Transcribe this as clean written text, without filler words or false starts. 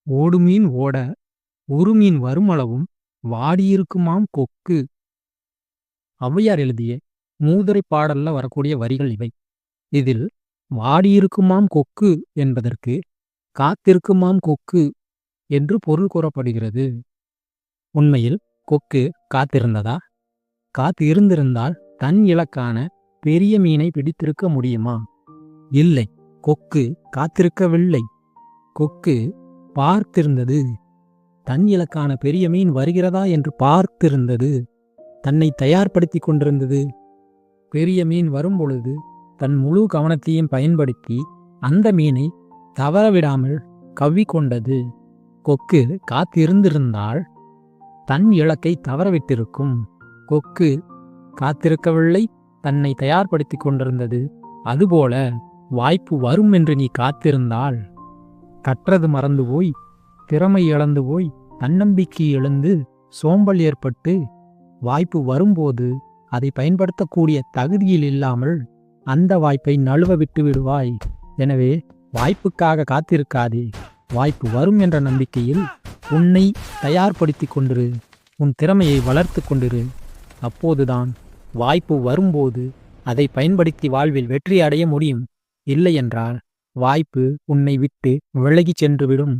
ஓடுமீன் ஓட ஒருமீன் வருமளவும் வாடியிருக்குமாம் கொக்கு. ஔவையார் எழுதிய மூதுரை பாடல்ல வரக்கூடிய வரிகள் இவை. இதில் வாடியிருக்குமாம் கொக்கு என்பதற்கு காத்திருக்குமாம் கொக்கு என்று பொருள் கூறப்படுகிறது. உண்மையில் கொக்கு காத்திருந்ததா? காத்து இருந்திருந்தால் தன் இலக்கான பெரிய மீனை பிடித்திருக்க முடியுமா? இல்லை, கொக்கு காத்திருக்கவில்லை. கொக்கு பார்த்திருந்தது. தன் இலக்கான பெரிய மீன் வருகிறதா என்று பார்த்திருந்தது. தன்னை தயார்படுத்தி கொண்டிருந்தது. பெரிய மீன் வரும்பொழுது தன் முழு கவனத்தையும் பயன்படுத்தி அந்த மீனை தவறவிடாமல் கவ்விக்கொண்டது. கொக்கு காத்திருந்திருந்தால் தன் இலக்கை தவறவிட்டிருக்கும். கொக்கு காத்திருக்கவில்லை, தன்னை தயார்படுத்தி கொண்டிருந்தது. அதுபோல வாய்ப்பு வரும் என்று நீ காத்திருந்தால் கற்றது மறந்து போய், திறமை இழந்து போய், தன்னம்பிக்கை இழந்து, சோம்பல் ஏற்பட்டு வாய்ப்பு வரும்போது அதை பயன்படுத்தக்கூடிய தகுதியில் இல்லாமல் அந்த வாய்ப்பை நழுவ விட்டு விடுவாய். எனவே வாய்ப்புக்காக காத்திருக்காதே. வாய்ப்பு வரும் என்ற நம்பிக்கையில் உன்னை தயார்படுத்தி கொண்டிரு. உன் திறமையை வளர்த்து கொண்டிரு. அப்போதுதான் வாய்ப்பு வரும்போது அதை பயன்படுத்தி வாழ்வில் வெற்றி அடைய முடியும். இல்லையென்றால் வாய்ப்பு உன்னை விட்டு விலகிச் சென்றுவிடும்.